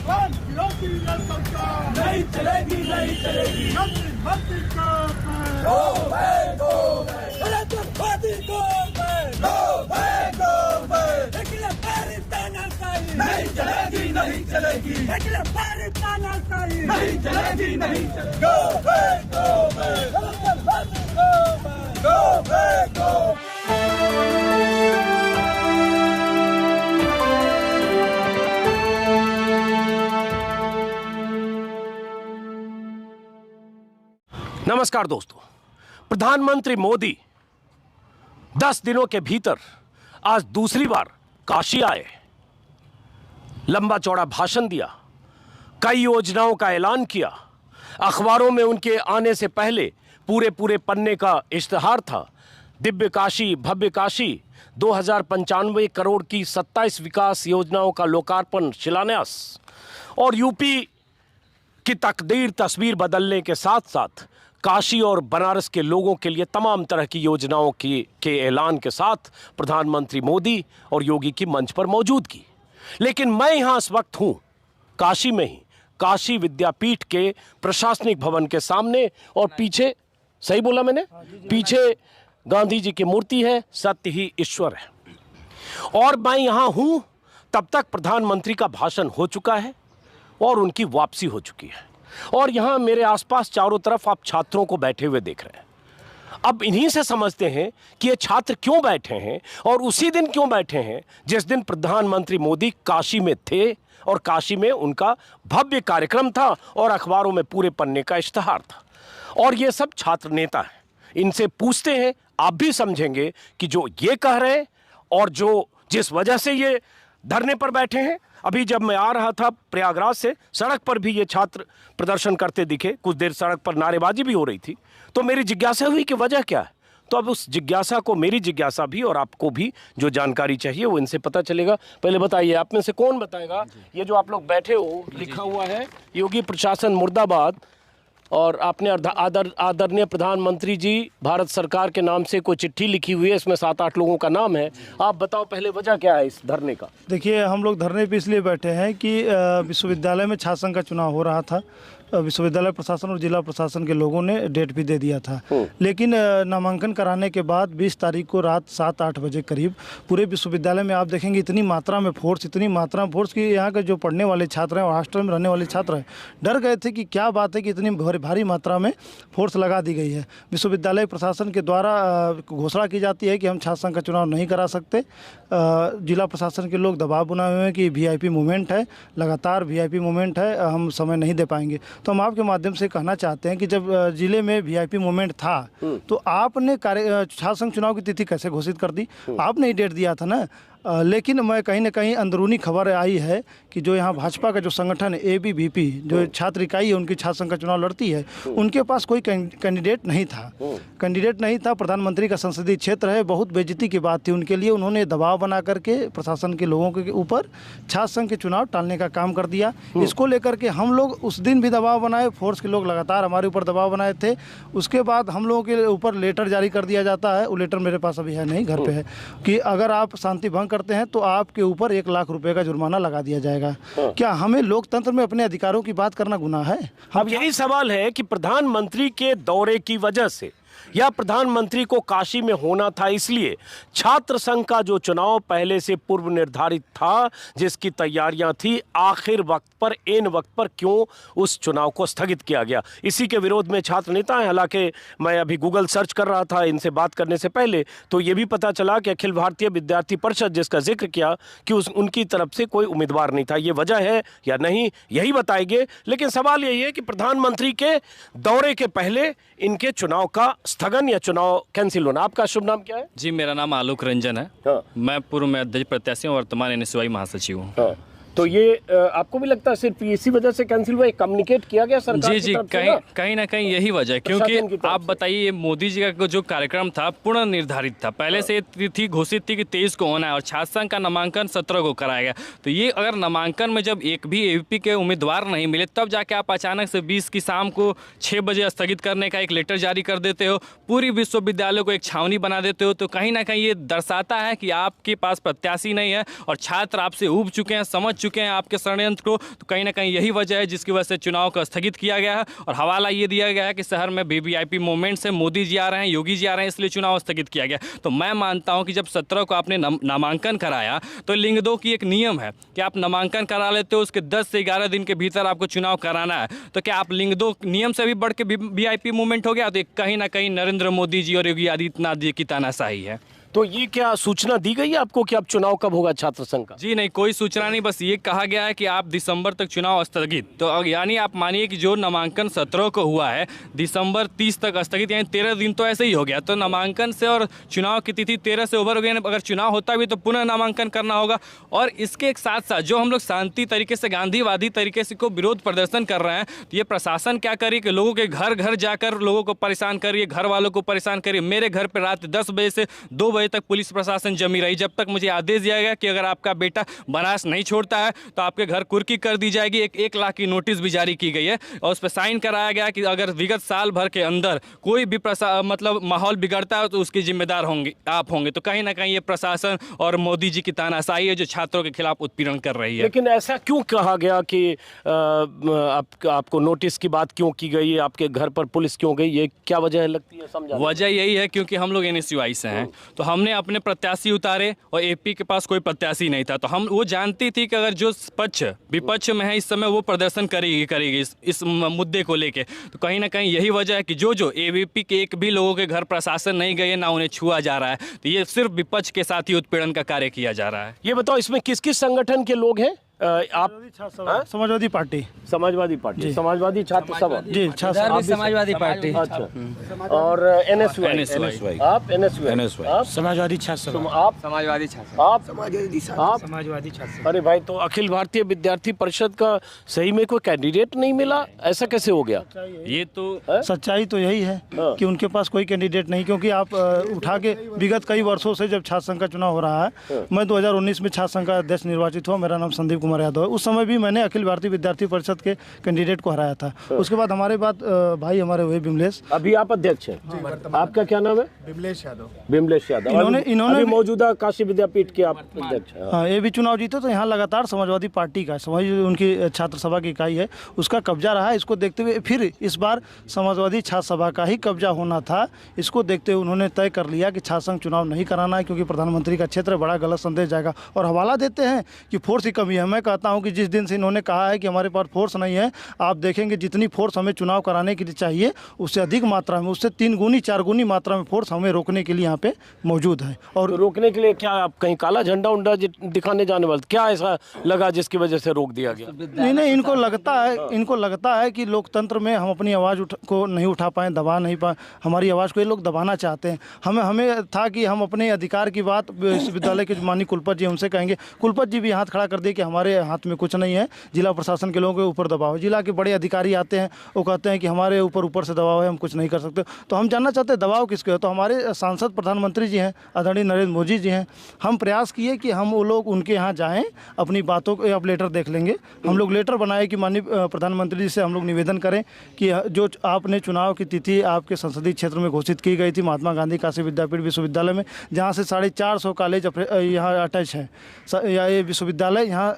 नहीं चलेगी, नहीं चलेगी। मंत्री नहीं चलेगी, नहीं चलेगी, नहीं चलेगी, नहीं चलेगी। Go back, go back, go back, go. नमस्कार दोस्तों, प्रधानमंत्री मोदी 10 दिनों के भीतर आज दूसरी बार काशी आए, लंबा चौड़ा भाषण दिया, कई योजनाओं का ऐलान किया। अखबारों में उनके आने से पहले पूरे पन्ने का इश्तिहार था। दिव्य काशी, भव्य काशी, 2095 करोड़ की 27 विकास योजनाओं का लोकार्पण, शिलान्यास और यूपी की तकदीर, तस्वीर बदलने के साथ साथ काशी और बनारस के लोगों के लिए तमाम तरह की योजनाओं के ऐलान के साथ प्रधानमंत्री मोदी और योगी की मंच पर मौजूदगी। लेकिन मैं यहाँ इस वक्त हूँ काशी में ही, काशी विद्यापीठ के प्रशासनिक भवन के सामने, और पीछे, सही बोला मैंने, पीछे गांधी जी की मूर्ति है, सत्य ही ईश्वर है। और मैं यहाँ हूँ तब तक प्रधानमंत्री का भाषण हो चुका है और उनकी वापसी हो चुकी है। और यहाँ मेरे आसपास चारों तरफ आप छात्रों को बैठे हुए देख रहे हैं। अब इन्हीं से समझते हैं कि ये छात्र क्यों बैठे हैं और उसी दिन क्यों बैठे हैं जिस दिन प्रधानमंत्री मोदी काशी में थे और काशी में उनका भव्य कार्यक्रम था और अखबारों में पूरे पन्ने का इश्तिहार था। और ये सब छात्र नेता हैं। इनसे पूछते हैं, आप भी समझेंगे कि जो ये कह रहे हैं और जो जिस वजह से ये धरने पर बैठे हैं। अभी जब मैं आ रहा था प्रयागराज से, सड़क पर भी ये छात्र प्रदर्शन करते दिखे, कुछ देर सड़क पर नारेबाजी भी हो रही थी। तो मेरी जिज्ञासा हुई कि वजह क्या है। तो अब उस जिज्ञासा को, मेरी जिज्ञासा भी और आपको भी जो जानकारी चाहिए वो इनसे पता चलेगा। पहले बताइए, आप में से कौन बताएगा? ये जो आप लोग बैठे हो, लिखा हुआ है योगी प्रशासन मुर्दाबाद, और आपने आदरणीय प्रधानमंत्री जी भारत सरकार के नाम से कोई चिट्ठी लिखी हुई है, इसमें 7-8 लोगों का नाम है। आप बताओ पहले वजह क्या है इस धरने का? देखिए, हम लोग धरने पे इसलिए बैठे हैं कि विश्वविद्यालय में छात्र संघ का चुनाव हो रहा था। विश्वविद्यालय प्रशासन और जिला प्रशासन के लोगों ने डेट भी दे दिया था, लेकिन नामांकन कराने के बाद 20 तारीख को रात 7-8 बजे करीब पूरे विश्वविद्यालय में आप देखेंगे इतनी मात्रा में फोर्स कि यहाँ के जो पढ़ने वाले छात्र हैं और हॉस्टल में रहने वाले छात्र हैं डर गए थे कि क्या बात है कि इतनी भारी मात्रा में फोर्स लगा दी गई है। विश्वविद्यालय प्रशासन के द्वारा घोषणा की जाती है कि हम छात्र संघ का चुनाव नहीं करा सकते। जिला प्रशासन के लोग दबाव बनाए हुए हैं कि VIP मूवमेंट है, लगातार VIP मूवमेंट है, हम समय नहीं दे पाएंगे। तो हम आपके माध्यम से कहना चाहते हैं कि जब जिले में VIP मूवमेंट था तो आपने छात्र संघ चुनाव की तिथि कैसे घोषित कर दी? आपने ही डेट दिया था ना। लेकिन मैं कहीं ना कहीं अंदरूनी खबर आई है कि जो यहाँ भाजपा का जो संगठन ABVP जो छात्र इकाई है, उनकी छात्र संघ का चुनाव लड़ती है, उनके पास कोई कैंडिडेट नहीं था। प्रधानमंत्री का संसदीय क्षेत्र है, बहुत बेइज्जती की बात थी उनके लिए। उन्होंने दबाव बना करके प्रशासन के लोगों के ऊपर छात्र संघ के चुनाव टालने का काम कर दिया। इसको लेकर के हम लोग उस दिन भी दबाव बनाए, फोर्स के लोग लगातार हमारे ऊपर दबाव बनाए थे। उसके बाद हम लोगों के ऊपर लेटर जारी कर दिया जाता है। वो लेटर मेरे पास अभी है नहीं, घर पे है, कि अगर आप शांति भंग करते हैं तो आपके ऊपर 1 लाख रुपए का जुर्माना लगा दिया जाएगा। क्या हमें लोकतंत्र में अपने अधिकारों की बात करना गुनाह है? अब यही सवाल है कि प्रधानमंत्री के दौरे की वजह से या प्रधानमंत्री को काशी में होना था इसलिए छात्र संघ का जो चुनाव पहले से पूर्व निर्धारित था, जिसकी तैयारियां थी, आखिर वक्त पर, एन वक्त पर क्यों उस चुनाव को स्थगित किया गया? इसी के विरोध में छात्र नेता हैं। हालांकि मैं अभी गूगल सर्च कर रहा था इनसे बात करने से पहले, तो ये भी पता चला कि अखिल भारतीय विद्यार्थी परिषद, जिसका जिक्र किया, कि उनकी तरफ से कोई उम्मीदवार नहीं था। ये वजह है या नहीं, यही बताएंगे। लेकिन सवाल यही है कि प्रधानमंत्री के दौरे के पहले इनके चुनाव का स्थगन या चुनाव कैंसिल होना। आपका शुभ नाम क्या है? जी, मेरा नाम आलोक रंजन है। हाँ। मैं पूर्व में अध्यक्ष प्रत्याशी हूँ, वर्तमान NSY महासचिव हूँ। हाँ। तो ये आपको भी लगता है सिर्फ इसी वजह से कैंसिल हुआ, कम्युनिकेट किया गया सरकार जी, कहीं ना कहीं यही वजह है। क्योंकि आप बताइए, मोदी जी का जो कार्यक्रम था पूर्ण निर्धारित था, पहले से तिथि घोषित थी कि 23 को होना है और छात्र संघ का नामांकन 17 को कराया गया। तो ये अगर नामांकन में जब एक भी AVP के उम्मीदवार नहीं मिले, तब जाके आप अचानक से 20 की शाम को 6 बजे स्थगित करने का एक लेटर जारी कर देते हो, पूरी विश्वविद्यालय को एक छावनी बना देते हो। तो कहीं ना कहीं ये दर्शाता है कि आपके पास प्रत्याशी नहीं है और छात्र आपसे ऊब चुके हैं, समझ चुके हैं आपके षड्यंत्र को, तो कहीं ना कहीं यही वजह है जिसकी वजह से चुनाव को स्थगित किया गया है। और हवाला ये दिया गया है कि शहर में वीवीआईपी मोमेंट्स है, मोदी जी आ रहे हैं, योगी जी आ रहे हैं, इसलिए चुनाव स्थगित किया गया। तो मैं मानता हूं कि जब 17 को आपने नामांकन कराया तो लिंग 2 की एक नियम है कि आप नामांकन करा लेते हो, उसके 10 से 11 दिन के भीतर आपको चुनाव कराना है। तो क्या आप लिंग 2 नियम से भी बढ़ के वीआईपी मूवमेंट हो गया? तो कहीं ना कहीं नरेंद्र मोदी जी और योगी आदित्यनाथ जी की तानाशाही है। तो ये क्या सूचना दी गई है आपको कि अब चुनाव कब होगा छात्र संघ का? जी नहीं, कोई सूचना नहीं, बस ये कहा गया है कि आप दिसंबर तक चुनाव स्थगित। तो यानी आप मानिए कि जो नामांकन 17 को हुआ है, दिसंबर 30 तक स्थगित, यानी 13 दिन तो ऐसे ही हो गया। तो नामांकन से और चुनाव की तिथि 13 से ओवर हो गई। अगर चुनाव होता भी तो पुनः नामांकन करना होगा। और इसके एक साथ साथ जो हम लोग शांति तरीके से, गांधीवादी तरीके से को विरोध प्रदर्शन कर रहे हैं, तो ये प्रशासन क्या करिए कि लोगों के घर घर जाकर लोगों को परेशान करिए, घर वालों को परेशान करिए। मेरे घर पर रात 10 बजे से 2 बजे तक पुलिस प्रशासन जमी रही, जब तक मुझे आदेश दिया गया कि अगर आपका बेटा बनारस नहीं छोड़ता है तो आपके घर कुर्की कर दी जाएगी। 1 लाख की नोटिस भी जारी की गई है और उस पर साइन कराया गया कि अगर विगत साल भर के अंदर कोई भी मतलब माहौल बिगड़ता है तो उसके जिम्मेदार होंगे आप होंगे। तो कहीं ना कहीं ये प्रशासन और मोदी जी की तानाशाही है जो छात्रों के खिलाफ उत्पीड़न कर रही है। लेकिन ऐसा क्यों कहा गया कि आपको नोटिस की बात क्यों की गई है, आपके घर पर पुलिस क्यों गई, ये क्या वजह लगती है? समझा वजह यही है क्योंकि हम लोग NSUI से हैं, तो हमने अपने प्रत्याशी उतारे और एपी के पास कोई प्रत्याशी नहीं था। तो हम वो जानती थी कि अगर जो पक्ष विपक्ष में है इस समय वो प्रदर्शन करेगी इस मुद्दे को लेके। तो कहीं ना कहीं यही वजह है कि जो एबीपी के एक भी लोगों के घर प्रशासन नहीं गए, ना उन्हें छुआ जा रहा है। तो ये सिर्फ विपक्ष के साथ ही उत्पीड़न का कार्य किया जा रहा है। ये बताओ इसमें किस किस संगठन के लोग हैं? आप समाजवादी पार्टी, समाजवादी पार्टी, समाजवादी छात्र सभा, जी समाजवादी पार्टी। अच्छा, और NSUI, आप NSUI, आप समाजवादी छात्र सभा, आप समाजवादी छात्र, आप समाजवादी छात्र। अरे भाई, तो अखिल भारतीय विद्यार्थी परिषद का सही में कोई कैंडिडेट नहीं मिला, ऐसा कैसे हो गया? ये तो सच्चाई तो यही है कि उनके पास कोई कैंडिडेट नहीं, क्योंकि आप उठा के विगत कई वर्षों से जब छात्र संघ का चुनाव हो रहा है, मैं 2019 में छात्र संघ का अध्यक्ष निर्वाचित हुआ। मेरा नाम संदीप कुमार यादव है। उस समय भी मैंने अखिल भारतीय विद्यार्थी परिषद के कैंडिडेट को हराया था। उसके बाद हमारे भाई हमारे हुए बिमलेश। अभी आप अध्यक्ष हैं, आपका क्या नाम है? बिमलेश यादव। बिमलेश यादव। इन्होंने मौजूदा काशी विद्यापीठ के आप अध्यक्ष हैं। हाँ, ये भी चुनाव जीते। तो यहाँ लगातार समाजवादी पार्टी का उनकी छात्र सभा की इकाई है, उसका कब्जा रहा है। इसको देखते हुए फिर इस बार समाजवादी छात्र सभा का ही कब्जा होना था। इसको देखते हुए उन्होंने तय कर लिया कि छात्र संघ चुनाव नहीं कराना है, क्योंकि प्रधानमंत्री का क्षेत्र बड़ा गलत संदेश जाएगा। और हवाला देते हैं कि फोर्स की कमी है। मैं कहता हूं कि जिस दिन से इन्होंने कहा है कि हमारे पास फोर्स नहीं है, आप देखेंगे जितनी फोर्स हमें चुनाव कराने के लिए चाहिए उससे अधिक मात्रा में, उससे 3 गुनी 4 गुनी मात्रा में फोर्स हमें रोकने के लिए यहाँ पे मौजूद है। और तो रोकने के लिए क्या आप कहीं काला झंडा उंडा दिखाने जाने वाले, क्या ऐसा लगा जिसकी वजह से रोक दिया गया? नहीं, इनको लगता है कि लोकतंत्र में हम अपनी आवाज़ को नहीं उठा पाए, दबा नहीं पाए। हमारी आवाज़ को ये लोग दबाना चाहते हैं। हमें था कि हम अपने अधिकार की बात विश्वविद्यालय के माननीय कुलपति जी उनसे कहेंगे। कुलपति जी भी हाथ खड़ा कर दिए कि हमारे हाथ में कुछ नहीं है, जिला प्रशासन के लोगों के ऊपर दबाव है। जिला के बड़े अधिकारी आते हैं, वो कहते हैं कि हमारे ऊपर से दबाव है, हम कुछ नहीं कर सकते। तो हम जानना चाहते हैं दबाव किसके है? तो हमारे सांसद प्रधानमंत्री जी हैं, आदरणीय नरेंद्र मोदी जी हैं। हम प्रयास किए कि हम वो लोग उनके यहाँ जाएँ, अपनी बातों को आप लेटर देख लेंगे। हम लोग लेटर बनाए कि माननीय प्रधानमंत्री जी से हम लोग निवेदन करें कि जो आपने चुनाव की तिथि आपके संसदीय क्षेत्र में घोषित की गई थी महात्मा गांधी काशी विद्यापीठ विश्वविद्यालय में, जहाँ से 450 कॉलेज यहाँ अटैच हैं, या ये विश्वविद्यालय यहाँ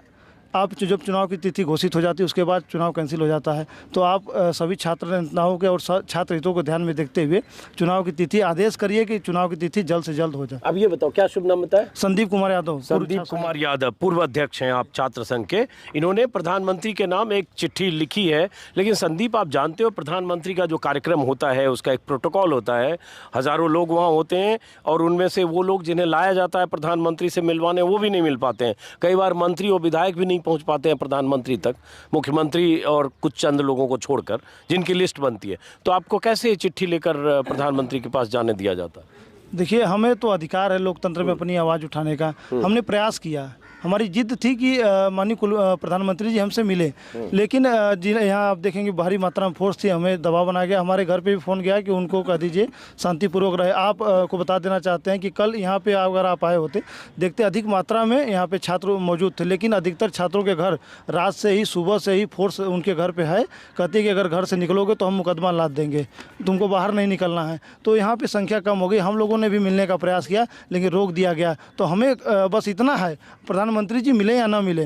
आप जब चुनाव की तिथि घोषित हो जाती है उसके बाद चुनाव कैंसिल हो जाता है। तो आप सभी छात्र नेताओं के और छात्र हितों को ध्यान में देखते हुए चुनाव की तिथि आदेश करिए कि चुनाव की तिथि जल्द से जल्द हो जाए। अब ये बताओ, क्या शुभ नाम बताए? संदीप कुमार यादव। संदीप कुमार यादव, पूर्व अध्यक्ष हैं आप छात्र संघ के। इन्होंने प्रधानमंत्री के नाम एक चिट्ठी लिखी है। लेकिन संदीप, आप जानते हो प्रधानमंत्री का जो कार्यक्रम होता है उसका एक प्रोटोकॉल होता है, हजारों लोग वहाँ होते हैं और उनमें से वो लोग जिन्हें लाया जाता है प्रधानमंत्री से मिलवाने, वो भी नहीं मिल पाते हैं। कई बार मंत्री और विधायक भी नहीं पहुँच पाते हैं प्रधानमंत्री तक, मुख्यमंत्री और कुछ चंद लोगों को छोड़कर जिनकी लिस्ट बनती है। तो आपको कैसे चिट्ठी लेकर प्रधानमंत्री के पास जाने दिया जाता? देखिए, हमें तो अधिकार है लोकतंत्र में अपनी आवाज़ उठाने का। हमने प्रयास किया, हमारी जिद थी कि माननीय प्रधानमंत्री जी हमसे मिले, लेकिन यहाँ आप देखेंगे भारी मात्रा में फोर्स थी, हमें दबाव बनाया गया। हमारे घर पे भी फ़ोन गया कि उनको कह दीजिए शांतिपूर्वक रहे। आप को बता देना चाहते हैं कि कल यहाँ पे अगर आप आए होते, देखते अधिक मात्रा में यहाँ पे छात्र मौजूद थे, लेकिन अधिकतर छात्रों के घर रात से ही, सुबह से ही फोर्स उनके घर पर है। कहते हैं कि अगर घर से निकलोगे तो हम मुकदमा लाद देंगे, तुमको बाहर नहीं निकलना है। तो यहाँ पर संख्या कम हो गई। हम लोगों ने भी मिलने का प्रयास किया लेकिन रोक दिया गया। तो हमें बस इतना है, प्रधानमंत्री जी मिले या ना मिले,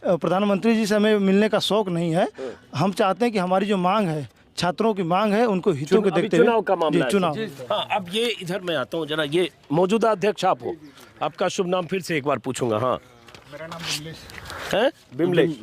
प्रधानमंत्री जी से हमें मिलने का शौक नहीं है। हम चाहते हैं कि हमारी जो मांग है, छात्रों की मांग है, उनको हितों को देखते हुए चुनाव का मामला है। चुनाव। हाँ, अब ये इधर मैं आता हूँ जरा, ये मौजूदा अध्यक्ष आप हो, आपका शुभ नाम फिर से एक बार पूछूंगा। हाँ, मेरा नाम बिमलेश है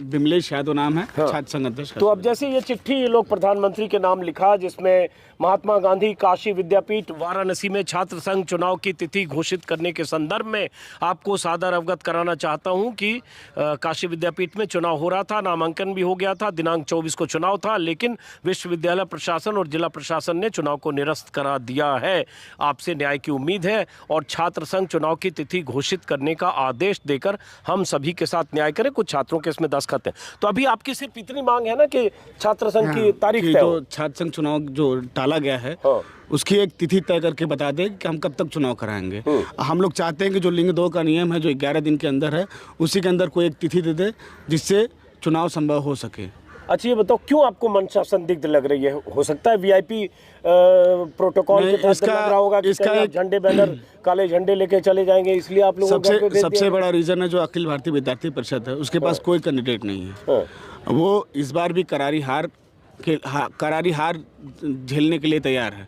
बिमलेश यादव नाम है, हाँ। छात्र संघ अध्यक्ष। तो अब जैसे ये चिट्ठी ये लोग प्रधानमंत्री के नाम लिखा, जिसमें महात्मा गांधी काशी विद्यापीठ वाराणसी में छात्र संघ चुनाव की तिथि घोषित करने के संदर्भ में आपको सादर अवगत कराना चाहता हूं कि काशी विद्यापीठ में चुनाव हो रहा था, नामांकन भी हो गया था, दिनांक 24 को चुनाव था, लेकिन विश्वविद्यालय प्रशासन और जिला प्रशासन ने चुनाव को निरस्त करा दिया है। आपसे न्याय की उम्मीद है और छात्र संघ चुनाव की तिथि घोषित करने का आदेश देकर हम सभी के साथ न्याय करें। कुछ छात्रों के इसमें दस्तखत हैं, तो अभी आपकी सिर्फ इतनी मांग है ना कि छात्र संघ की तारीख तय हो। जो छात्र संघ चुनाव जो टाला गया है, हाँ। उसकी एक तिथि तय करके बता दे कि हम कब तक चुनाव कराएंगे। हम लोग चाहते हैं कि जो लिंग 2 का नियम है, जो 11 दिन के अंदर है, उसी के अंदर कोई एक तिथि दे दे जिससे चुनाव संभव हो सके। अच्छा, ये बताओ क्यों आपको मंशा संदिग्ध लग रही है? हो सकता है वीआईपी प्रोटोकॉल के तहत लग रहा होगा कि इसका एक झंडे बैनर काले झंडे लेके चले जाएंगे, इसलिए आप लोगों को सबसे बड़ा रीजन है जो अखिल भारतीय विद्यार्थी परिषद है, उसके पास कोई कैंडिडेट नहीं है। वो इस बार भी करारी हार झेलने के लिए तैयार है,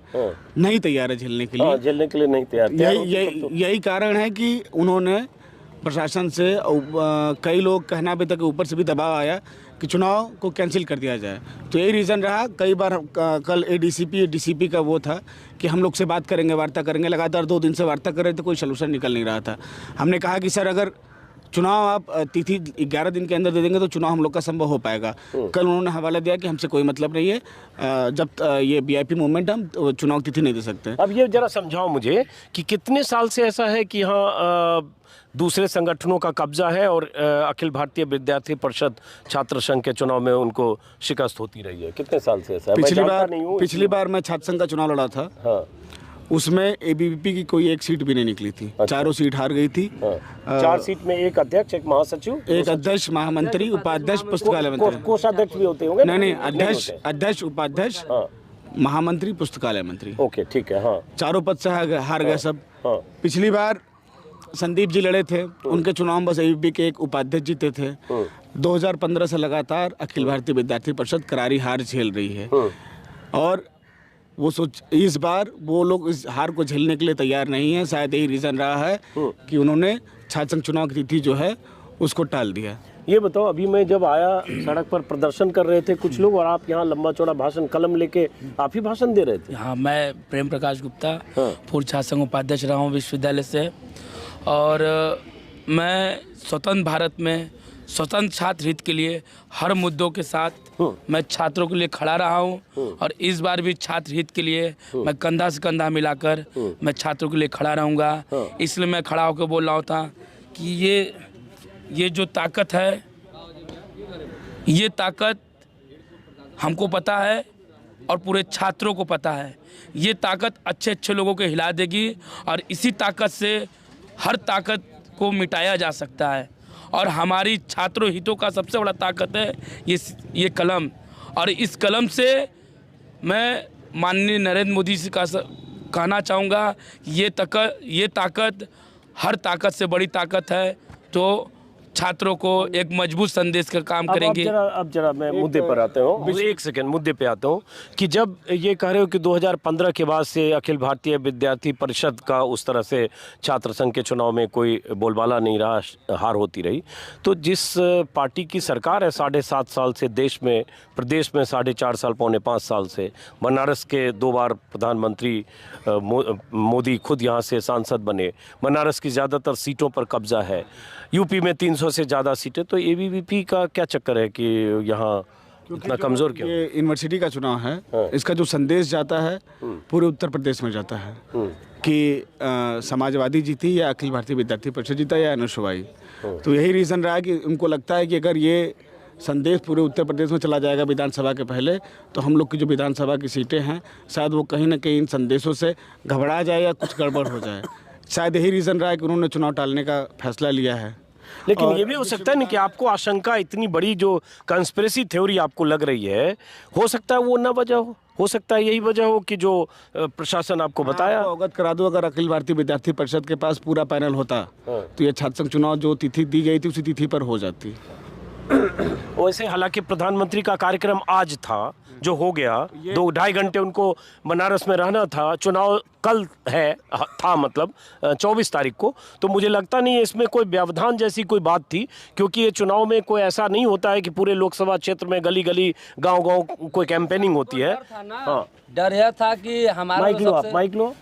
नहीं तैयार है झेलने के लिए, झेलने के लिए नहीं तैयार। यही कारण है कि उन्होंने प्रशासन से कई लोग कहना भी था कि ऊपर से भी दबाव आया कि चुनाव को कैंसिल कर दिया जाए। तो यही रीज़न रहा। कई बार कल एडीसीपी डीसीपी का वो था कि हम लोग से बात करेंगे, वार्ता करेंगे, लगातार 2 दिन से वार्ता कर रहे थे, कोई सलूशन निकल नहीं रहा था। हमने कहा कि सर अगर चुनाव आप तिथि 11 दिन के अंदर दे देंगे तो चुनाव हम लोग का संभव हो पाएगा। कल उन्होंने हवाला दिया कि हमसे कोई मतलब नहीं है, जब ये वीआईपी मूवमेंट हम चुनाव तिथि नहीं दे सकते। अब ये जरा समझाओ मुझे कि कितने साल से ऐसा है कि यहाँ दूसरे संगठनों का कब्जा है और अखिल भारतीय विद्यार्थी परिषद छात्र संघ के चुनाव में उनको शिकस्त होती रही है? कितने साल से ऐसा है? पिछली बार मैं छात्र संघ का चुनाव लड़ा था। हाँ। उसमें एबीवीपी की कोई एक सीट भी नहीं निकली थी। अच्छा। चारों सीट हार गई थी। हाँ। 4 सीट में एक अध्यक्ष, एक महासचिव, एक अध्यक्ष, महामंत्री, उपाध्यक्ष, पुस्तकालय मंत्री। कोषाध्यक्ष भी होते होंगे? नहीं, अध्यक्ष, उपाध्यक्ष, महामंत्री, पुस्तकालय मंत्री। ओके, ठीक है। हाँ, चारों पद से हार गए सब। हाँ। पिछली बार संदीप जी लड़े थे, उनके चुनाव में बस एबीवीपी के एक उपाध्यक्ष जीते थे। 2015 से लगातार अखिल भारतीय विद्यार्थी परिषद करारी हार झेल रही है और वो इस बार वो लोग इस हार को झेलने के लिए तैयार नहीं है। शायद यही रीज़न रहा है कि उन्होंने छात्र संघ चुनाव की तिथि जो है उसको टाल दिया। ये बताओ, अभी मैं जब आया सड़क पर प्रदर्शन कर रहे थे कुछ लोग और आप यहाँ लंबा चौड़ा भाषण कलम लेके आप ही भाषण दे रहे थे? हाँ, मैं प्रेम प्रकाश गुप्ता, पूर्व छात्र संघ उपाध्यक्ष रहा हूँ विश्वविद्यालय से, और मैं स्वतंत्र भारत में स्वतंत्र छात्र हित के लिए हर मुद्दों के साथ मैं छात्रों के लिए खड़ा रहा हूं और इस बार भी छात्र हित के लिए मैं कंधा से कंधा मिलाकर मैं छात्रों के लिए खड़ा रहूंगा। इसलिए मैं खड़ा होकर बोल रहा था कि ये जो ताकत है, ये ताकत हमको पता है और पूरे छात्रों को पता है। ये ताकत अच्छे अच्छे लोगों को हिला देगी और इसी ताकत से हर ताकत को मिटाया जा सकता है। और हमारी छात्रों हितों का सबसे बड़ा ताकत है ये कलम, और इस कलम से मैं माननीय नरेंद्र मोदी जी का कहना चाहूँगा कि ये ताकत हर ताकत से बड़ी ताकत है, तो छात्रों को एक मजबूत संदेश का काम करेंगे। अब जरा मैं मुद्दे पर आता हूँ, एक सेकंड मुद्दे पे आता हूँ कि जब ये कह रहे हो कि 2015 के बाद से अखिल भारतीय विद्यार्थी परिषद का उस तरह से छात्र संघ के चुनाव में कोई बोलबाला नहीं रहा, हार होती रही, तो जिस पार्टी की सरकार है 7.5 साल से देश में, प्रदेश में 4.5 साल, 4.25 साल से, बनारस के 2 बार प्रधानमंत्री मोदी खुद यहाँ से सांसद बने, बनारस की ज़्यादातर सीटों पर कब्जा है, यूपी में 300 से ज़्यादा सीटें, तो एबीवीपी का क्या चक्कर है कि यहाँ इतना कमज़ोर क्यों? ये यूनिवर्सिटी का चुनाव है। हाँ। इसका जो संदेश जाता है पूरे उत्तर प्रदेश में जाता है कि समाजवादी जीती या अखिल भारतीय विद्यार्थी परिषद जीता या अनुसूची। तो यही रीज़न रहा है कि उनको लगता है कि अगर ये संदेश पूरे उत्तर प्रदेश में चला जाएगा विधानसभा के पहले, तो हम लोग की जो विधानसभा की सीटें हैं शायद वो कहीं ना कहीं इन संदेशों से घबरा जाए या कुछ गड़बड़ हो जाए। शायद यही रीज़न रहा है कि उन्होंने चुनाव टालने का फैसला लिया है। लेकिन ये भी हो सकता है ना कि आपको आशंका, इतनी बड़ी जो कंस्पिरेसी थ्योरी आपको लग रही है, हो सकता है वो ना वजह हो सकता है यही वजह हो कि जो प्रशासन आपको बताया। अवगत करा दो, अगर अखिल भारतीय विद्यार्थी परिषद के पास पूरा पैनल होता तो ये छात्र संघ चुनाव जो तिथि दी गई थी उसी तिथि पर हो जाती। वैसे हालांकि प्रधानमंत्री का कार्यक्रम आज था, जो हो गया, 2-2.5 घंटे उनको बनारस में रहना था, चुनाव कल था मतलब 24 तारीख को, तो मुझे लगता नहीं है इसमें कोई व्यवधान जैसी कोई बात थी, क्योंकि ये चुनाव में कोई ऐसा नहीं होता है कि पूरे लोकसभा क्षेत्र में गली गली गांव-गांव कोई कैंपेनिंग होती है। हाँ, डर यह था कि हमारा माइक लो, आप माइक लो।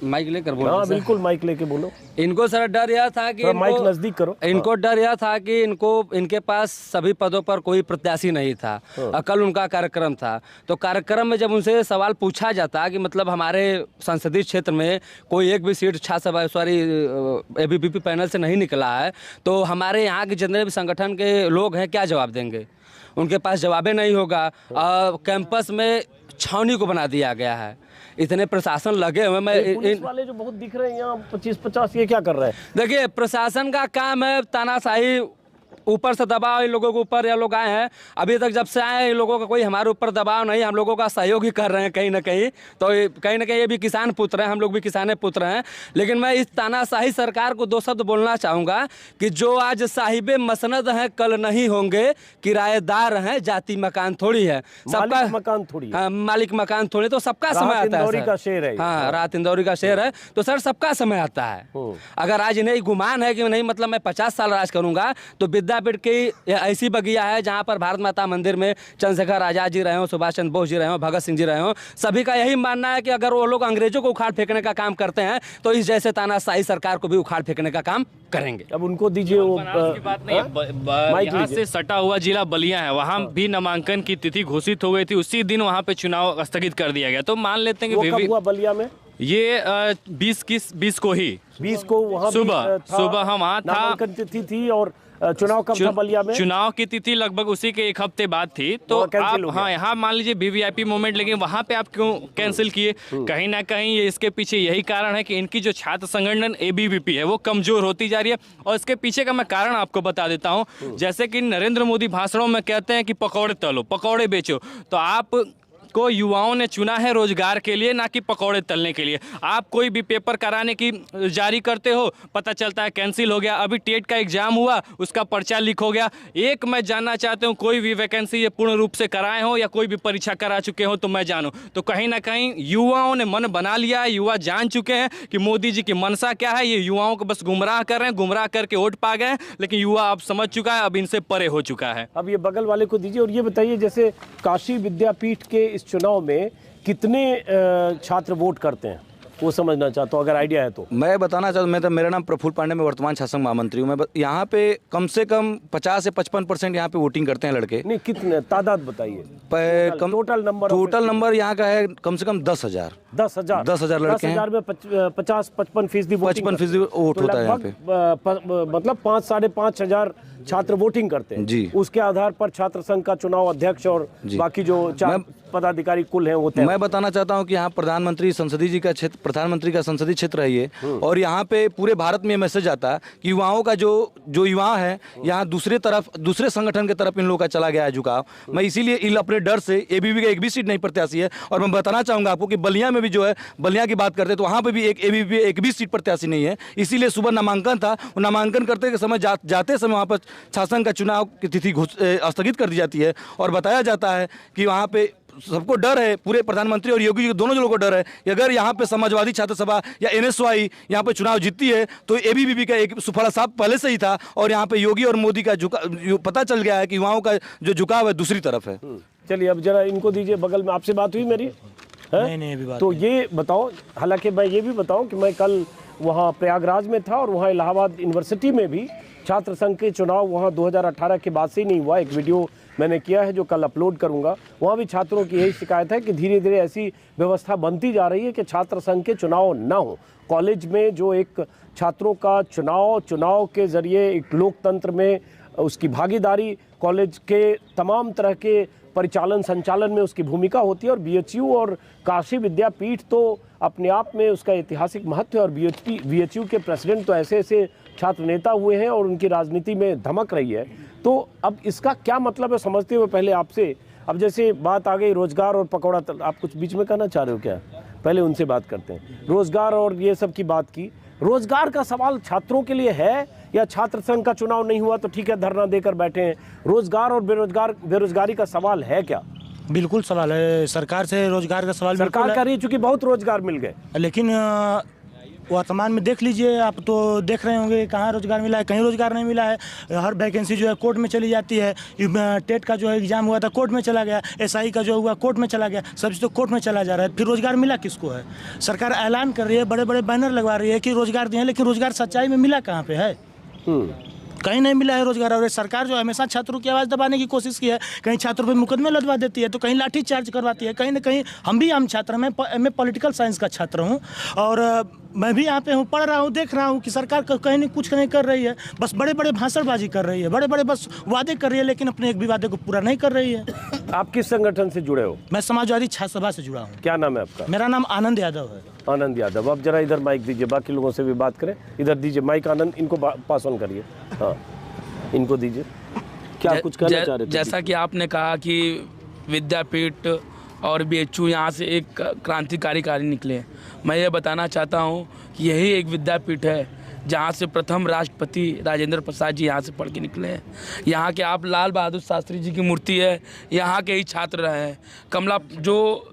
माइक लेकर बोलो। हाँ बिल्कुल, माइक लेके बोलो। इनको सर डर यह था कि माइक नजदीक करो। इनको डर यह था कि इनके पास सभी पदों पर कोई प्रत्याशी नहीं था, कल उनका कार्यक्रम था। तो कार्यक्रम में जब उनसे सवाल पूछा जाता कि मतलब हमारे संसदीय क्षेत्र में कोई एक भी सीट ABVP पैनल से नहीं निकला है, तो हमारे यहाँ के जितने भी संगठन के लोग हैं क्या जवाब देंगे? उनके पास जवाबे नहीं होगा। कैंपस में छावनी को बना दिया गया है, इतने प्रशासन लगे हुए। पुलिस वाले जो बहुत दिख रहे हैं यहाँ 25-50, ये क्या कर रहे हैं? देखिए, प्रशासन का काम है तानाशाही, ऊपर से दबाव इन लोगों के ऊपर। ये लोग आए हैं, अभी तक जब से आए हैं इन लोगों का कोई हमारे ऊपर दबाव नहीं, हम लोगों का सहयोग ही कर रहे हैं कहीं ना कहीं। तो कहीं ना कहीं ये भी किसान पुत्र हैं, हम लोग भी किसान पुत्र हैं। लेकिन मैं इस तानाशाही सरकार को 2 शब्द बोलना चाहूँगा कि जो आज साहिबे मसनद हैं कल नहीं होंगे, किराएदार हैं, जाति मकान थोड़ी है, सबका मकान थोड़ी। हाँ, मालिक मकान थोड़ी। तो सबका समय आता है, का शेर है। हाँ, रात इंदौरी का शेर है। तो सर सबका समय आता है। अगर आज इन्हें गुमान है कि नहीं मतलब मैं 50 साल राज करूंगा, तो विद्यापीठ की ऐसी बगिया है जहां पर भारत माता मंदिर में चंद्रशेखर आजाद जी रहे हो, सुभाष चंद्र बोस जी रहे हो, भगत सिंह जी रहे हो, सभी का यही मानना है कि अगर वो लोग अंग्रेजों को उखाड़ फेंकने का काम करते हैं तो इस जैसे तानाशाही सरकार को भी उखाड़ फेंकने का काम करेंगे। अब उनको दीजिए वो की बात नहीं, यहाँ से सटा हुआ जिला बलिया है, वहाँ भी नामांकन की तिथि घोषित हो गई थी, उसी दिन वहाँ पे चुनाव स्थगित कर दिया गया। तो मान लेते हैं कि कब हुआ बलिया में? ये 20 को ही 20 को वहाँ सुबह हम वहाँ था। नामांकन तिथि थी और चुनाव कब था बलिया में? चुनाव की तिथि लगभग उसी के 1 हफ्ते बाद थी। तो आप हाँ यहाँ मान लीजिए VVIP मोमेंट, लेकिन वहाँ पे आप क्यों कैंसिल किए? कहीं ना कहीं इसके पीछे यही कारण है कि इनकी जो छात्र संगठन ABVP है वो कमजोर होती जा रही है। और इसके पीछे का मैं कारण आपको बता देता हूँ। जैसे कि नरेंद्र मोदी भाषणों में कहते हैं कि पकौड़े तलो, पकौड़े बेचो, तो आप को युवाओं ने चुना है रोजगार के लिए, ना कि पकौड़े तलने के लिए। आप कोई भी पेपर कराने की जारी करते हो, पता चलता है कैंसिल हो गया। अभी टेट का एग्जाम हुआ, उसका पर्चा लीक हो गया। एक मैं जानना चाहता हूँ, कोई भी वैकेंसी ये पूर्ण रूप से कराए हो या कोई भी परीक्षा करा चुके हो तो मैं जानूँ। तो कहीं ना कहीं युवाओं ने मन बना लिया है, युवा जान चुके हैं कि मोदी जी की मनसा क्या है। ये युवाओं को बस गुमराह कर रहे हैं, गुमराह करके वोट पा गए, लेकिन युवा अब समझ चुका है, अब इनसे परे हो चुका है। अब ये बगल वाले को दीजिए और ये बताइए, जैसे काशी विद्यापीठ के इस चुनाव में कितने छात्र वोट करते हैं, वो समझना चाहता हूँ, अगर आइडिया है तो। मैं बताना चाहता हूँ, मेरा नाम प्रफुल्ल पांडे, मैं वर्तमान शासन महामंत्री हूँ। मैं यहाँ पे कम से कम 50 से 55% यहाँ पे वोटिंग करते हैं लड़के। नहीं, कितने तादाद बताइए? टोटल नंबर यहाँ का है कम से कम 10,000 लड़के हैं। 10,000 में 50-55% 55% वोट होता है यहाँ पे। मतलब 5-5.5 हजार छात्र वोटिंग करते हैं जी। उसके आधार पर छात्र संघ का चुनाव अध्यक्ष और बाकी जो 4 पदाधिकारी कुल हैं होते हैं। मैं बताना चाहता हूं कि यहाँ प्रधानमंत्री का संसदीय क्षेत्र है ये, और यहाँ पे पूरे भारत में मैसेज आता है कि युवाओं का जो युवा है यहाँ दूसरे संगठन की तरफ इन लोगों का चला गया है झुकाव। मैं इसीलिए अपने डर से ABVP का एक भी सीट नहीं प्रत्याशी है। और मैं बताना चाहूंगा आपको कि बलिया में भी जो है, बलिया की बात करते हैं तो वहाँ पे भी एक ABVP एक भी सीट प्रत्याशी नहीं है। इसीलिए सुबह नामांकन था, नामांकन करते के समय जाते समय वहाँ पर शासन का चुनाव की तिथि स्थगित कर दी जाती है और बताया जाता है कि वहाँ पे सबको डर है, पूरे प्रधानमंत्री और योगी जी दोनों लोगों को डर है कि अगर यहाँ पे समाजवादी छात्र सभा या NSY यहाँ पे चुनाव जीतती है तो ABVP का एक सुफला साफ पहले से ही था। और यहाँ पे योगी और मोदी का पता चल गया है कि युवाओं का जो झुकाव है दूसरी तरफ है। चलिए अब जरा इनको दीजिए, बगल में आपसे बात हुई मेरी? नहीं अभी बात। तो ये बताओ, हालांकि मैं ये भी बताऊं कि मैं कल वहाँ प्रयागराज में था और वहाँ इलाहाबाद यूनिवर्सिटी में भी छात्र संघ के चुनाव वहाँ 2018 के बाद से ही नहीं हुआ। एक वीडियो मैंने किया है जो कल अपलोड करूंगा। वहाँ भी छात्रों की यही शिकायत है कि धीरे धीरे ऐसी व्यवस्था बनती जा रही है कि छात्र संघ के चुनाव ना हो। कॉलेज में जो एक छात्रों का चुनाव के जरिए एक लोकतंत्र में उसकी भागीदारी, कॉलेज के तमाम तरह के परिचालन संचालन में उसकी भूमिका होती है। और BHU और काशी विद्यापीठ तो अपने आप में उसका ऐतिहासिक महत्व है। और BHU के प्रेसिडेंट तो ऐसे छात्र नेता हुए हैं और उनकी राजनीति में धमक रही है। तो अब इसका क्या मतलब है समझते हुए पहले आपसे, अब जैसे बात आ गई रोजगार और पकौड़ा, आप कुछ बीच में कहना चाह रहे हो क्या? पहले उनसे बात करते हैं। रोजगार और ये सब की बात की, रोजगार का सवाल छात्रों के लिए है या छात्र संघ का चुनाव नहीं हुआ तो ठीक है धरना देकर बैठे हैं? रोजगार और बेरोजगारी का सवाल है क्या? बिल्कुल सवाल है। सरकार से रोजगार का सवाल सरकार कह रही है चूंकि बहुत रोजगार मिल गए, लेकिन वर्तमान में देख लीजिए, आप तो देख रहे होंगे कहाँ रोजगार मिला है, कहीं रोजगार नहीं मिला है। हर वैकेंसी जो है कोर्ट में चली जाती है। टेट का जो है एग्जाम हुआ था कोर्ट में चला गया, एसआई का जो हुआ कोर्ट में चला गया, सब चीज़ तो कोर्ट में चला जा रहा है। फिर रोजगार मिला किसको है? सरकार ऐलान कर रही है, बड़े बड़े बैनर लगवा रही है कि रोजगार दिए, लेकिन रोजगार सच्चाई में मिला कहाँ पे है? कहीं नहीं मिला है रोजगार। और सरकार जो हमेशा छात्रों की आवाज़ दबाने की कोशिश की है, कहीं छात्रों पे मुकदमे लदवा देती है, तो कहीं लाठी चार्ज करवाती है, कहीं ना कहीं। हम भी आम छात्र हैं, मैं पॉलिटिकल साइंस का छात्र हूँ और मैं भी यहाँ पे हूँ, पढ़ रहा हूँ, देख रहा हूँ कि सरकार कहीं नहीं कुछ नहीं कर रही है। बस बड़े बड़े भाषणबाजी कर रही है, बड़े बड़े बस वादे कर रही है, लेकिन अपने एक भी वादे को पूरा नहीं कर रही है। आप किस संगठन से जुड़े हो? मैं समाजवादी छात्र सभा से जुड़ा हूँ। क्या नाम है आपका? मेरा नाम आनंद यादव है। आनंद यादव। आप जरा इधर माइक दीजिए, बाकी लोगों से भी बात करें। इधर दीजिए माइक, आनंद इनको पास ऑन करिए। हाँ, इनको दीजिए। क्या कुछ कहना चाह रहे थे? जैसा कि आपने कहा कि विद्यापीठ और बीएचयू यहाँ से एक क्रांतिकारी कार्य निकले, मैं ये बताना चाहता हूँ कि यही एक विद्यापीठ है जहाँ से प्रथम राष्ट्रपति राजेंद्र प्रसाद जी यहाँ से पढ़ के निकले हैं। यहाँ के आप लाल बहादुर शास्त्री जी की मूर्ति है, यहाँ के ही छात्र रहे हैं। कमला जो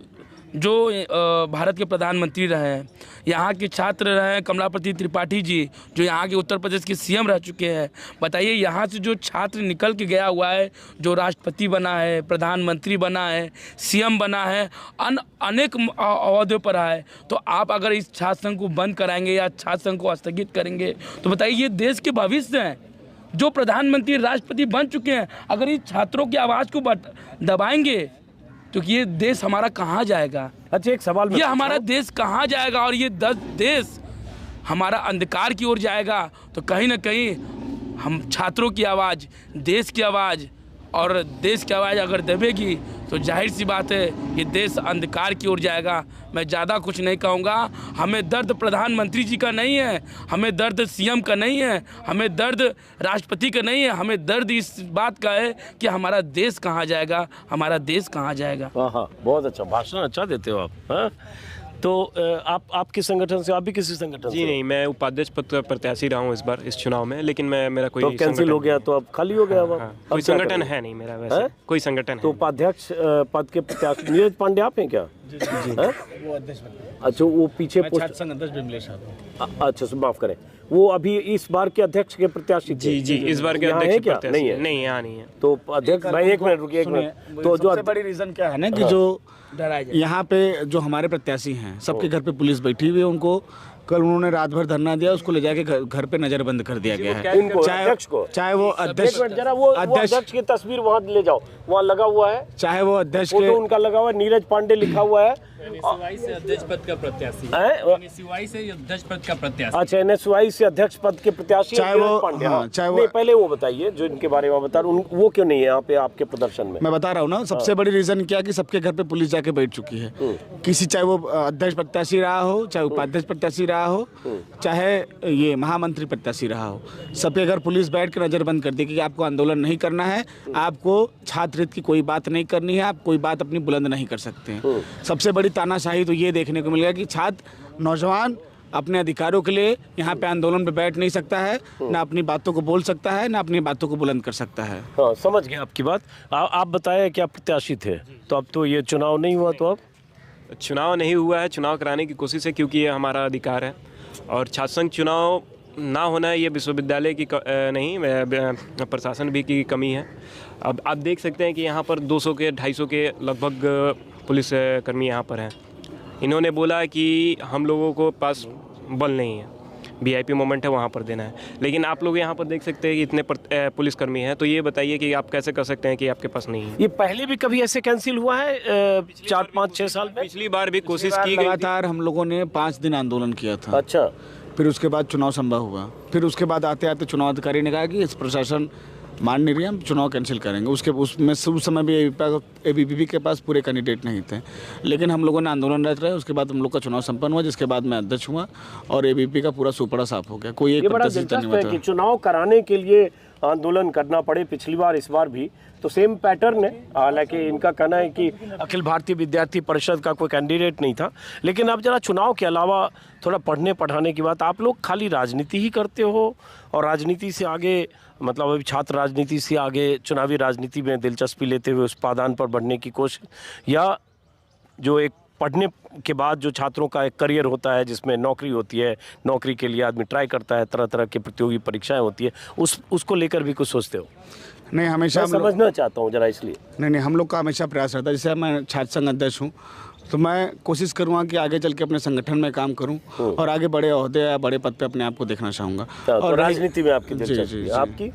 भारत के प्रधानमंत्री रहे हैं, यहाँ के छात्र रहे हैं। कमलापति त्रिपाठी जी जो यहाँ के उत्तर प्रदेश के सीएम रह चुके हैं। बताइए, यहाँ से जो छात्र निकल के गया हुआ है, जो राष्ट्रपति बना है, प्रधानमंत्री बना है, सीएम बना है, अनेक अहदों पर है, तो आप अगर इस छात्र संघ को बंद कराएंगे या छात्र संघ को स्थगित करेंगे तो बताइए, ये देश के भविष्य हैं। जो प्रधानमंत्री राष्ट्रपति बन चुके हैं, अगर इस छात्रों की आवाज़ को दबाएंगे तो ये देश हमारा कहाँ जाएगा? अच्छा, एक सवाल ये हमारा देश कहाँ जाएगा? और ये देश हमारा अंधकार की ओर जाएगा। तो कहीं ना कहीं हम छात्रों की आवाज़, देश की आवाज़, और देश की आवाज़ अगर दबेगी तो जाहिर सी बात है ये देश अंधकार की ओर जाएगा। मैं ज़्यादा कुछ नहीं कहूँगा। हमें दर्द प्रधानमंत्री जी का नहीं है, हमें दर्द सीएम का नहीं है, हमें दर्द राष्ट्रपति का नहीं है, हमें दर्द इस बात का है कि हमारा देश कहाँ जाएगा, हमारा देश कहाँ जाएगा। हाँ, बहुत अच्छा भाषण, अच्छा देते हो आप। हाँ, तो आप किस संगठन से? आप भी किसी संगठन से? जी नहीं, मैं उपाध्यक्ष पद का प्रत्याशी रहा हूँ इस बार इस चुनाव में, लेकिन मेरा कोई तो कैंसिल हो गया, तो अब खाली हो गया। अब कोई संगठन है नहीं मेरा, वैसे कोई संगठन है। तो उपाध्यक्ष पद के प्रत्याशी नीरज पांडे आप हैं क्या? वो अध्यक्ष। अच्छा, वो पीछे छात्र संघ अध्यक्ष विमलेश। अच्छा, माफ करें, वो अभी इस बार के अध्यक्ष के प्रत्याशी थे? जी, इस बार के अध्यक्ष क्या नहीं है? नहीं, यहाँ नहीं है। तो अध्यक्ष भाई, एक मिनट रुकिए, एक मिनट। तो जो सबसे बड़ी रीजन क्या है ना कि जो यहाँ पे जो हमारे प्रत्याशी हैं, सबके घर पे पुलिस बैठी हुई है। उनको कल उन्होंने रात भर धरना दिया, उसको ले जाके घर पे नजरबंद कर दिया गया है। चाहे वो अध्यक्ष, जरा वो अध्यक्ष की तस्वीर वहाँ ले जाओ, वहाँ लगा हुआ है। चाहे वो अध्यक्ष के उनका लगा हुआ है, नीरज पांडे लिखा हुआ है। एनएसयूआई से अध्यक्ष पद का प्रत्याशी। एनएसयूआई से अध्यक्ष पद का प्रत्याशी। अच्छा, एनएसयूआई से अध्यक्ष पद के प्रत्याशी चाहे वो चाहे वो पहले वो बताइए जो इनके बारे में बता रहे, वो क्यों नहीं है यहाँ पे आपके प्रदर्शन में? मैं बता रहा हूँ ना, सबसे बड़ी रीजन क्या कि सबके घर पे पुलिस जाके बैठ चुकी है। किसी, चाहे वो अध्यक्ष प्रत्याशी रहा हो, चाहे उपाध्यक्ष प्रत्याशी रहा हो, चाहे ये महामंत्री प्रत्याशी रहा हो, सबके घर पुलिस बैठ कर नजरबंद कर दी कि आपको आंदोलन नहीं करना है, आपको छात्र हित की कोई बात नहीं करनी है, आप कोई बात अपनी बुलंद नहीं कर सकते हैं। सबसे बड़ी तानाशाही तो ये देखने को मिल गया कि छात्र, नौजवान अपने अधिकारों के लिए यहाँ पे आंदोलन पे बैठ नहीं सकता है, ना अपनी बातों को बोल सकता है, ना अपनी बातों को बुलंद कर सकता है। हाँ, समझ गया आपकी बात। आप बताएं क्या प्रत्याशी थे? तो अब तो ये चुनाव नहीं हुआ, तो अब चुनाव नहीं हुआ है, चुनाव कराने की कोशिश है क्योंकि ये हमारा अधिकार है। और छात्र संघ चुनाव ना होना ये विश्वविद्यालय की नहीं, प्रशासन भी की कमी है। अब आप देख सकते हैं कि यहाँ पर 200 के 250 के लगभग पुलिस कर्मी यहाँ पर हैं। इन्होंने बोला कि हम लोगों को पास बल नहीं है, वीआईपी मोमेंट है वहाँ पर देना है, लेकिन आप लोग यहाँ पर देख सकते हैं कि इतने पुलिसकर्मी हैं। तो ये बताइए कि आप कैसे कर सकते हैं कि आपके पास नहीं है? ये पहले भी कभी ऐसे कैंसिल हुआ है 4, 5, 6 साल में? पिछली बार भी कोशिश की गई। लगातार हम लोगों ने 5 दिन आंदोलन किया था। अच्छा, फिर उसके बाद चुनाव संभव हुआ। फिर उसके बाद आते आते चुनाव अधिकारी ने कहा कि इस प्रशासन मान नहीं रही, हम चुनाव कैंसिल करेंगे। उसमें उस समय भी एबीवीपी के पास पूरे कैंडिडेट नहीं थे, लेकिन हम लोगों ने आंदोलन रहे। उसके बाद हम लोग का चुनाव संपन्न हुआ, जिसके बाद मैं अध्यक्ष हुआ और एबीवीपी का पूरा सुपड़ा साफ हो गया। कोई एक प्रत्याशी नहीं हुआ था। चुनाव कराने के लिए आंदोलन करना पड़े पिछली बार इस बार भी, तो सेम पैटर्न है। हालांकि इनका कहना है कि अखिल भारतीय विद्यार्थी परिषद का कोई कैंडिडेट नहीं था। लेकिन अब जरा चुनाव के अलावा थोड़ा पढ़ने पढ़ाने की बात, आप लोग खाली राजनीति ही करते हो और राजनीति से आगे, मतलब अभी छात्र राजनीति से आगे चुनावी राजनीति में दिलचस्पी लेते हुए उस पायदान पर बढ़ने की कोशिश, या जो एक पढ़ने के बाद जो छात्रों का एक करियर होता है जिसमें नौकरी होती है, नौकरी के लिए आदमी ट्राई करता है, तरह तरह की प्रतियोगी परीक्षाएं होती है, उसको लेकर भी कुछ सोचते हो? नहीं, हमेशा समझना चाहता हूँ जरा इसलिए। नहीं, हम लोग का हमेशा प्रयास रहता है। जैसे मैं छात्र संघ अध्यक्ष हूँ, तो मैं कोशिश करूँगा कि आगे चल के अपने संगठन में काम करूँ और आगे बड़े ओहदे या बड़े पद पे अपने आप को देखना चाहूँगा। और राजनीति में आपकी दिलचस्पी? आपकी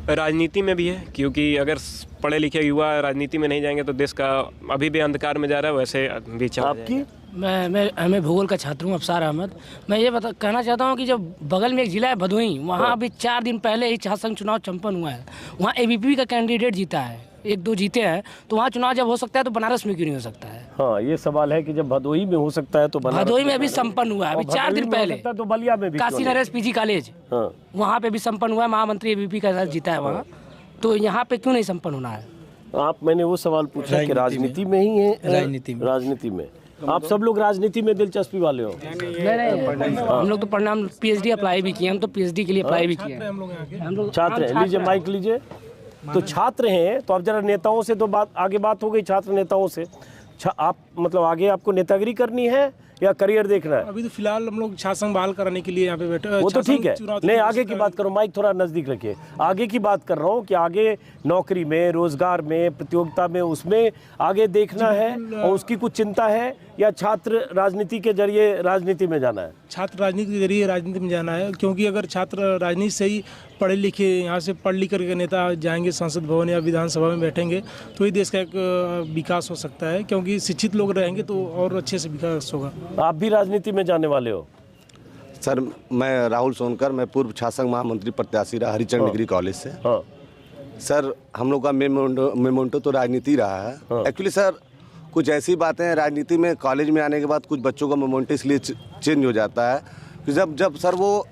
राजनीति में भी है, क्योंकि अगर पढ़े लिखे युवा राजनीति में नहीं जाएंगे तो देश का अभी भी अंधकार में जा रहा है, वैसे भी चला आपकी? मैं भूगोल का छात्र हूँ, अफसार अहमद। मैं ये कहना चाहता हूँ कि जब बगल में एक जिला है भदोही, वहाँ अभी 4 दिन पहले ही छात्र संघ चुनाव संपन्न हुआ है। वहाँ ABP का कैंडिडेट जीता है, 1-2 जीते हैं, तो वहाँ चुनाव जब हो सकता है तो बनारस में क्यों नहीं हो सकता है? हाँ, ये सवाल है कि जब भदोही में हो सकता है तो भदोही में भी संपन्न हुआ है अभी 4 दिन पहले, तो बलिया में भी काशी नरेश PG कॉलेज, वहाँ पे भी संपन्न हुआ है, महामंत्री ABP का जीता है वहाँ, तो यहाँ पे क्यों नहीं संपन्न होना है? मैंने वो सवाल पूछा कि राजनीति में ही है। राजनीति में आप सब लोग राजनीति में दिलचस्पी वाले हो? नहीं, हम लोग तो पढ़ना, हम PhD अप्लाई भी किए, हम तो PhD के लिए अप्लाई भी किए। हम लोग छात्र हैं। लीजिए माइक लीजिए। तो छात्र हैं, तो अब जरा नेताओं से तो बात हो गई, छात्र नेताओं से। आप मतलब आगे आपको नेतागिरी करनी है या करियर देखना है? अभी तो फिलहाल हम लोग छात्र संघ बहाल कराने के लिए यहाँ पे बैठे। वो तो ठीक है, नहीं आगे की बात करो, माइक थोड़ा नजदीक रखिए। आगे की बात कर रहा हूँ कि आगे नौकरी में, रोजगार में, प्रतियोगिता में, उसमें आगे देखना है और उसकी कुछ चिंता है, या छात्र राजनीति के जरिए राजनीति में जाना है? छात्र राजनीति के जरिए राजनीति में जाना है, क्योंकि अगर छात्र राजनीति से ही पढ़े लिखे, यहाँ से पढ़ लिख करके नेता जाएंगे संसद भवन या विधानसभा में बैठेंगे, तो ही देश का एक विकास हो सकता है, क्योंकि शिक्षित लोग रहेंगे तो और अच्छे से विकास होगा। आप भी राजनीति में जाने वाले हो? सर, मैं राहुल सोनकर, मैं पूर्व छात्र संघ महामंत्री प्रत्याशी रहा हरिचंद डिग्री कॉलेज से। सर, हम लोग का मेमोंटो तो राजनीति रहा है। एक्चुअली सर, कुछ ऐसी बातें हैं राजनीति में, कॉलेज में आने के बाद कुछ बच्चों का मोमेंटो इसलिए चेंज हो जाता है कि जब सर वो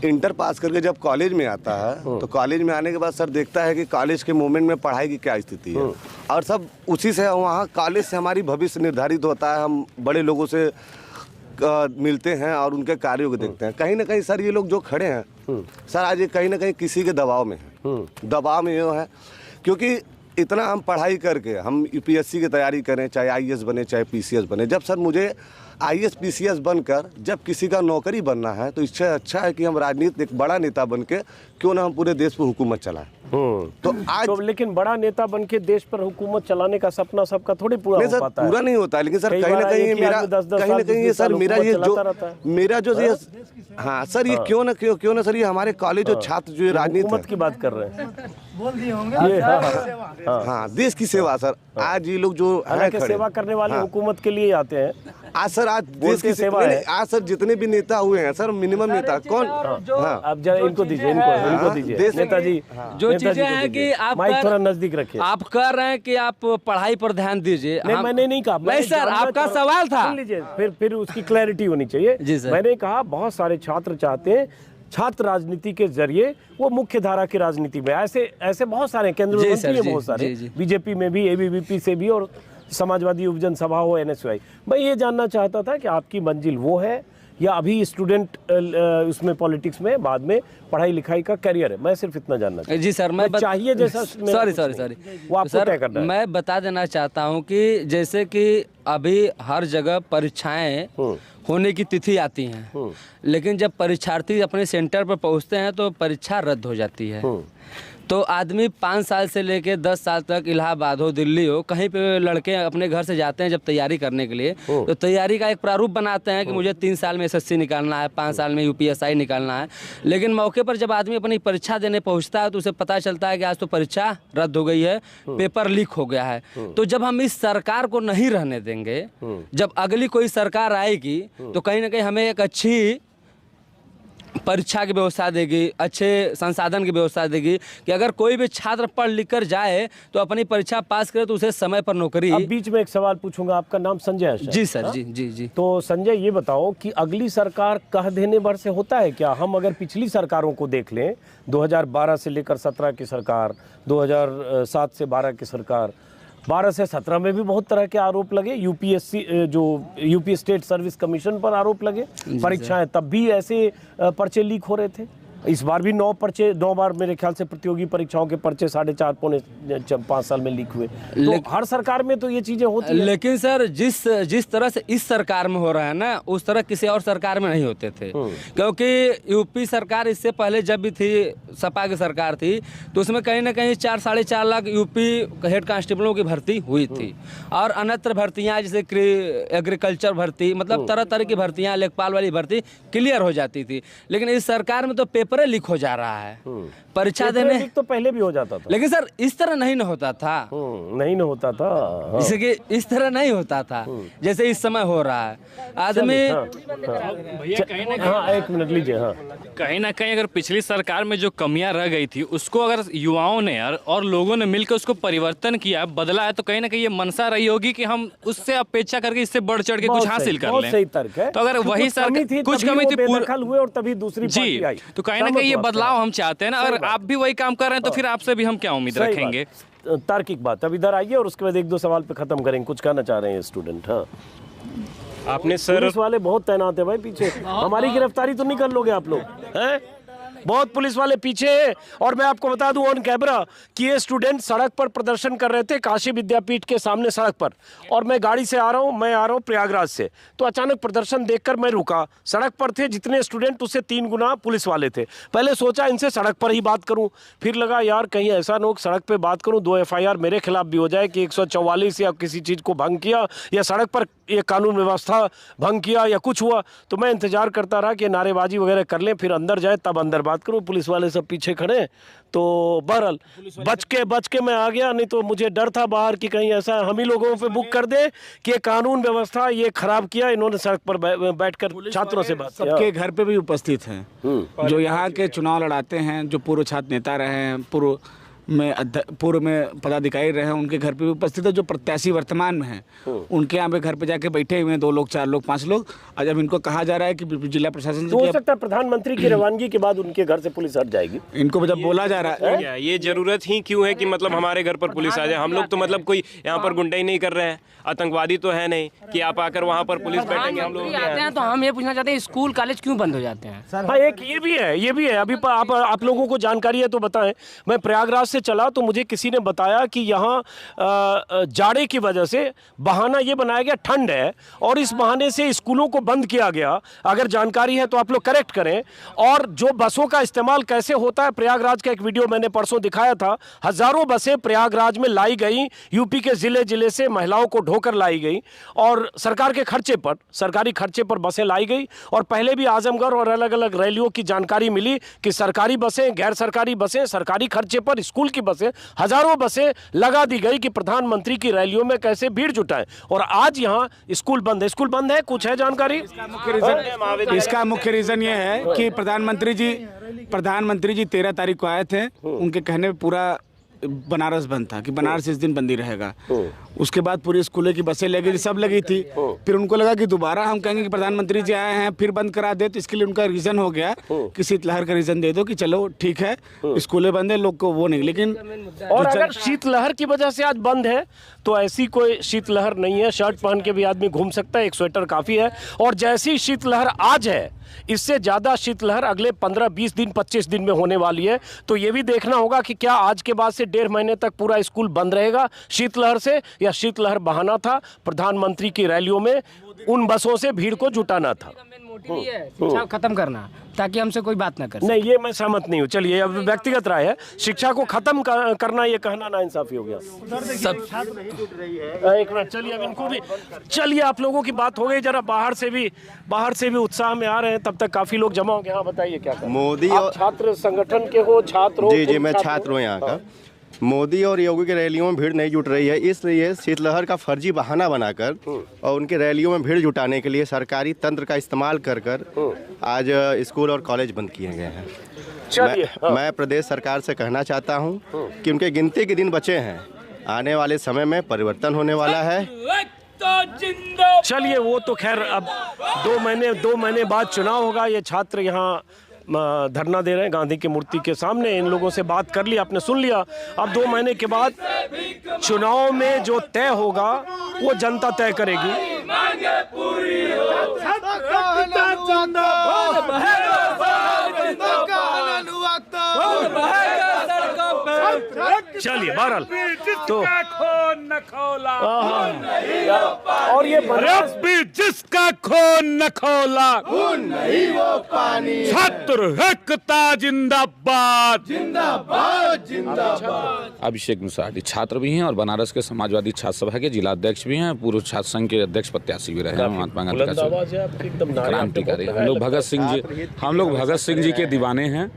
इंटर पास करके जब कॉलेज में आता है, तो कॉलेज में आने के बाद सर देखता है कि कॉलेज के मोमेंट में पढ़ाई की क्या स्थिति है, और सब उसी से वहाँ कॉलेज से हमारी भविष्य निर्धारित होता है। हम बड़े लोगों से मिलते हैं और उनके कार्यों को देखते हैं। कहीं ना कहीं सर ये लोग जो खड़े हैं सर, आज ये कहीं ना कहीं किसी के दबाव में है। दबाव में ये है क्योंकि इतना हम पढ़ाई करके हम UPSC की तैयारी करें, चाहे IAS बने चाहे PCS बने, जब सर मुझे IAS PCS बनकर जब किसी का नौकरी बनना है, तो इससे अच्छा है कि हम राजनीति एक बड़ा नेता बन के क्यों ना हम पूरे देश पर हुकूमत चलाएं। तो आज लेकिन बड़ा नेता बन के देश पर हुकूमत चलाने का सपना सबका थोड़ी पूरा हो पाता है। पूरा नहीं होता, लेकिन सर कहीं ना कहीं ये सर मेरा जो ये, हाँ सर, ये क्यों ना सर, ये हमारे कॉलेज जो छात्र जो राजनीति की बात कर रहे हैं, बोल दिए होंगे। हाँ, देश की सेवा सर। आज ये लोग जो सेवा करने वाले हुकूमत के लिए आते हैं। आज सर, आज देश की सेवा है। आज सर जितने भी नेता हुए हैं सर, मिनिमम नेता कौन? अब जरा इनको दीजिए, इनको दीजिए नेताजी। जो चीजें हैं कि आप माइक थोड़ा नजदीक रखिए। आप कह रहे हैं कि आप पढ़ाई पर ध्यान दीजिए। नहीं, मैंने नहीं कहा। नहीं सर, आपका सवाल था। फिर उसकी क्लैरिटी होनी चाहिए। मैंने कहा बहुत सारे छात्र चाहते हैं छात्र राजनीति के जरिए वो मुख्य धारा की राजनीति में, ऐसे बहुत सारे केंद्र मंत्री हैं, बहुत सारे बीजेपी में भी, ABVP से भी, और समाजवादी युवजन सभा हो, NSY। मैं ये जानना चाहता था कि आपकी मंजिल वो है या अभी स्टूडेंट उसमें पॉलिटिक्स में, बाद में पढ़ाई लिखाई का करियर है? मैं सिर्फ इतना जानना चाहता हूं। जी सर, मैं चाहिए जैसा सॉरी वो आपको तय करना है। मैं बता देना चाहता हूं कि जैसे कि अभी हर जगह परीक्षाएं होने की तिथि आती हैं, लेकिन जब परीक्षार्थी अपने सेंटर पर पहुंचते हैं तो परीक्षा रद्द हो जाती है। तो आदमी 5 साल से लेके 10 साल तक इलाहाबाद हो, दिल्ली हो, कहीं पे लड़के अपने घर से जाते हैं जब तैयारी करने के लिए, तो तैयारी का एक प्रारूप बनाते हैं कि मुझे 3 साल में SSC निकालना है, 5 साल में UPSI निकालना है। लेकिन मौके पर जब आदमी अपनी परीक्षा देने पहुंचता है तो उसे पता चलता है कि आज तो परीक्षा रद्द हो गई है, पेपर लीक हो गया है। तो जब हम इस सरकार को नहीं रहने देंगे, जब अगली कोई सरकार आएगी, तो कहीं ना कहीं हमें एक अच्छी परीक्षा की व्यवस्था देगी, अच्छे संसाधन की व्यवस्था देगी कि अगर कोई भी छात्र पढ़ लिख कर जाए तो अपनी परीक्षा पास करे तो उसे समय पर नौकरी। अब बीच में एक सवाल पूछूंगा, आपका नाम संजय है? जी सर। जी जी जी। तो संजय ये बताओ कि अगली सरकार कह देने भर से होता है क्या? हम अगर पिछली सरकारों को देख लें, 2012 से लेकर 17 की सरकार, 2007 से 12 की सरकार, 12 से 17 में भी बहुत तरह के आरोप लगे, यूपीएससी जो यूपी स्टेट सर्विस कमीशन पर आरोप लगे, परीक्षाएं तब भी ऐसे पर्चे लीक हो रहे थे। इस बार भी 9 बार मेरे ख्याल से प्रतियोगी परीक्षाओं के पर्चे 4.5 पौने 5 साल में लीक हुए। तो हर सरकार में तो ये चीजें होती हैं। लेकिन सर जिस तरह से इस सरकार में हो रहा है ना, उस तरह किसी और सरकार में नहीं होते थे। क्योंकि यूपी सरकार इससे पहले जब भी थी, सपा की सरकार थी, तो उसमें कहीं ना कहीं 4-4.5 लाख यूपी हेड कांस्टेबलों की भर्ती हुई थी। और अन्यत्र भर्तियाँ जैसे एग्रीकल्चर भर्ती, मतलब तरह तरह की भर्तियाँ, लेखपाल वाली भर्ती क्लियर हो जाती थी। लेकिन इस सरकार में तो पेपर लीक हो जा रहा है। परीक्षा देने तो पहले भी हो जाता था, लेकिन सर इस तरह नहीं न होता था। नहीं न होता था, जैसे कि इस तरह नहीं होता था जैसे इस समय हो रहा है। आदमी एक मिनट लीजिए। कहीं ना कहीं अगर पिछली सरकार में जो कमियां रह गई थी उसको अगर युवाओं ने और लोगों ने मिलकर उसको परिवर्तन किया, बदला है, तो कहीं ना कहीं ये मनसा रही होगी कि हम उससे अपेक्षा करके इससे बढ़ चढ़ के कुछ हासिल कर लें। सही तर्क है। तो अगर वही सरकार कुछ कमी थी हुए और तभी दूसरी पार्टी आई, तो कहीं ना कहीं ये बदलाव हम चाहते हैं ना। अगर आप भी वही काम कर रहे हैं तो फिर आपसे भी हम क्या उम्मीद रखेंगे? तार्किक बात। अब इधर आइए और उसके बाद 1-2 सवाल पे खत्म करेंगे। कुछ कहना चाह रहे हैं स्टूडेंट? हाँ, आपने सर, पुलिस वाले बहुत तैनात है भाई पीछे, हमारी गिरफ्तारी तो नहीं कर लोगे आप लोग हैं? बहुत पुलिस वाले पीछे है। और मैं आपको बता दूं ऑन कैमरा कि ये स्टूडेंट सड़क पर प्रदर्शन कर रहे थे काशी विद्यापीठ के सामने सड़क पर, और मैं गाड़ी से आ रहा हूं, मैं आ रहा हूं प्रयागराज से, तो अचानक प्रदर्शन देखकर मैं रुका। सड़क पर थे जितने स्टूडेंट उससे 3 गुना पुलिस वाले थे। पहले सोचा इनसे सड़क पर ही बात करूं, फिर लगा यार कहीं ऐसा ना हो सड़क पर बात करूं 2 FIR मेरे खिलाफ भी हो जाए कि 144 या किसी चीज़ को भंग किया या सड़क पर ये कानून व्यवस्था भंग किया या कुछ हुआ। तो मैं इंतजार करता रहा कि नारेबाजी वगैरह कर लें, फिर अंदर जाए तब अंदर बात करूं। पुलिस वाले सब पीछे खड़े, तो बहरहाल बच के मैं आ गया। नहीं तो मुझे डर था बाहर कि कहीं ऐसा हम ही लोगों पे बुक कर दे कि ये कानून व्यवस्था ये खराब किया इन्होंने, सड़क पर बैठकर छात्रों से बात। सबके घर पे भी उपस्थित हैं जो यहाँ के चुनाव लड़ाते हैं, जो पूर्व छात्र नेता रहे हैं, पूर्व में पदाधिकारी रहे हैं, उनके घर पे भी उपस्थित है। जो प्रत्याशी वर्तमान में हैं उनके यहाँ पे घर पे जाके बैठे हुए हैं 2 लोग, 4 लोग, 5 लोग। और जब इनको कहा जा रहा है कि जिला प्रशासन तो हो सकता है प्रधानमंत्री की रवानगी के बाद उनके घर से पुलिस हट जाएगी। इनको जब बोला जा रहा है ये जरूरत ही क्यों है कि मतलब हमारे घर पर पुलिस आ जाए? हम लोग तो मतलब कोई यहाँ पर गुंडाई नहीं कर रहे हैं, आतंकवादी तो है नहीं कि आप आकर वहाँ पर पुलिस बैठेंगे। हम लोग आते हैं तो हम ये पूछना चाहते हैं स्कूल कॉलेज क्यों बंद हो जाते हैं? हाँ, एक ये भी है। अभी आप लोगों को जानकारी है तो बताएं। मैं प्रयागराज से चला तो मुझे किसी ने बताया कि यहाँ जाड़े की वजह से बहाना ये बनाया गया ठंड है और इस बहाने से स्कूलों को बंद किया गया। अगर जानकारी है तो आप लोग करेक्ट करें। और जो बसों का इस्तेमाल कैसे होता है, प्रयागराज का एक वीडियो मैंने परसों दिखाया था। हजारों बसें प्रयागराज में लाई गई, यूपी के जिले से महिलाओं को ढोकर लाई गई और सरकार के खर्चे पर, सरकारी खर्चे पर बसें लाई गई। और पहले भी आजमगढ़ और अलग अलग रैलियों की जानकारी मिली कि सरकारी बसें, गैर सरकारी बसें, सरकारी खर्चे पर स्कूल की बसें, हजारों बसें लगा दी गई कि प्रधानमंत्री की रैलियों में कैसे भीड़ जुटाएं। और आज यहाँ स्कूल बंद है। स्कूल बंद है, कुछ है जानकारी? इसका मुख्य रीजन ये है कि प्रधानमंत्री जी 13 तारीख को आए थे। उनके कहने पे पूरा बनारस बंद था कि बनारस इस दिन बंदी रहेगा। उसके बाद पूरी स्कूलों की बसें लगी, सब लगी थी। फिर उनको लगा कि दोबारा हम कहेंगे कि प्रधानमंत्री जी आए हैं फिर बंद करा दे, तो इसके लिए उनका रीजन हो गया कि शीतलहर का रीजन दे दो कि चलो ठीक है स्कूलें बंद है, लोग को वो नहीं। लेकिन और अगर शीतलहर की वजह से आज बंद है तो ऐसी कोई शीतलहर नहीं है। शर्ट पहन के भी आदमी घूम सकता है, एक स्वेटर काफी है। और जैसी शीतलहर आज है, इससे ज्यादा शीतलहर अगले 15-20 दिन 25 दिन में होने वाली है। तो ये भी देखना होगा कि क्या आज के बाद से 1.5 महीने तक पूरा स्कूल बंद रहेगा शीतलहर से, या शीतलहर बहाना था प्रधानमंत्री की रैलियों में उन बसों से भीड़ को जुटाना था। शिक्षा खत्म करना ताकि हमसे कोई बात ना कर। नहीं, ये मैं सहमत नहीं हूँ। चलिए, अब व्यक्तिगत राय है। शिक्षा को खत्म करना ये कहना नाइंसाफी हो गया। सब एक मिनट, चलिए अब इनको भी, चलिए आप लोगों की बात हो गई। जरा बाहर से भी उत्साह में आ रहे हैं, तब तक काफी लोग जमा हो गए। हाँ बताइए क्या? मोदी और छात्र संगठन के हो, छात्र हो? जी, मैं छात्र हूँ यहाँ का। मोदी और योगी की रैलियों में भीड़ नहीं जुट रही है, इसलिए शीतलहर का फर्जी बहाना बनाकर और उनकी रैलियों में भीड़ जुटाने के लिए सरकारी तंत्र का इस्तेमाल कर आज स्कूल और कॉलेज बंद किए गए हैं। मैं प्रदेश सरकार से कहना चाहता हूं कि उनके गिनती के दिन बचे हैं, आने वाले समय में परिवर्तन होने वाला है। चलिए वो तो खैर अब 2 महीने बाद चुनाव होगा। ये छात्र यहाँ धरना दे रहे हैं गांधी की मूर्ति के सामने। इन लोगों से बात कर लिया, आपने सुन लिया। अब 2 महीने के बाद चुनाव में जो तय होगा वो जनता तय करेगी। चलिए बहरहाल तो और ये रब्बी जिसका खून न खोला खून नहीं वो पानी, छात्र एकता जिंदाबाद जिंदाबाद जिंदाबाद। अभिषेक मिश्रा जी छात्र भी हैं और बनारस के समाजवादी छात्र सभा के जिला अध्यक्ष भी हैं, पूर्व छात्र संघ के अध्यक्ष प्रत्याशी भी रहे हैं। महात्मा गांधी का क्रांतिकारी, हम लोग भगत सिंह जी के दीवाने हैं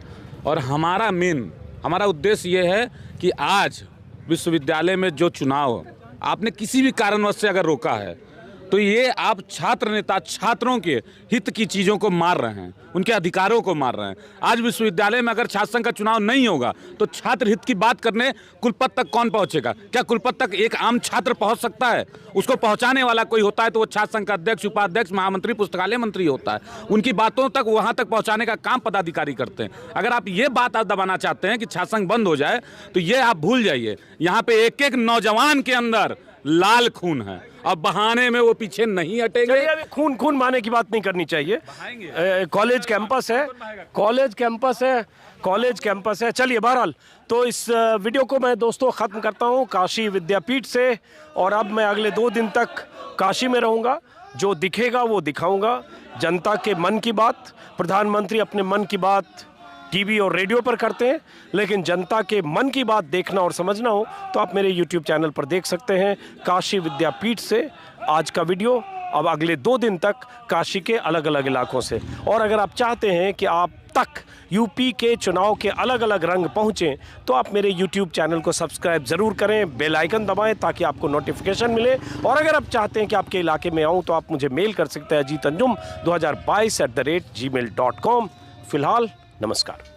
और हमारा उद्देश्य ये है कि आज विश्वविद्यालय में जो चुनाव आपने किसी भी कारणवश से अगर रोका है तो ये आप छात्र नेता छात्रों के हित की चीज़ों को मार रहे हैं, उनके अधिकारों को मार रहे हैं। आज विश्वविद्यालय में अगर छात्र संघ का चुनाव नहीं होगा तो छात्र हित की बात करने कुलपति तक कौन पहुंचेगा? क्या कुलपति तक एक आम छात्र पहुंच सकता है? उसको पहुंचाने वाला कोई होता है तो वो छात्र संघ का अध्यक्ष, उपाध्यक्ष, महामंत्री, पुस्तकालय मंत्री होता है। उनकी बातों तक वहां तक पहुंचाने का काम पदाधिकारी करते हैं। अगर आप ये बात दबाना चाहते हैं कि छात्र संघ बंद हो जाए तो ये आप भूल जाइए, यहाँ पे एक एक नौजवान के अंदर लाल खून है। अब बहाने में वो पीछे नहीं हटेंगे। खून माने की बात नहीं करनी चाहिए। कॉलेज कैंपस है। चलिए बहरहाल तो इस वीडियो को मैं दोस्तों ख़त्म करता हूँ काशी विद्यापीठ से। और अब मैं अगले 2 दिन तक काशी में रहूँगा। जो दिखेगा वो दिखाऊँगा, जनता के मन की बात। प्रधानमंत्री अपने मन की बात टीवी और रेडियो पर करते हैं, लेकिन जनता के मन की बात देखना और समझना हो तो आप मेरे YouTube चैनल पर देख सकते हैं काशी विद्यापीठ से आज का वीडियो। अब अगले 2 दिन तक काशी के अलग अलग इलाकों से। और अगर आप चाहते हैं कि आप तक यूपी के चुनाव के अलग अलग रंग पहुँचें तो आप मेरे YouTube चैनल को सब्सक्राइब ज़रूर करें, बेल आइकन दबाएं ताकि आपको नोटिफिकेशन मिले। और अगर आप चाहते हैं कि आपके इलाके में आऊँ तो आप मुझे मेल कर सकते हैं ajitanjum2022@gmail.com। फिलहाल नमस्कार।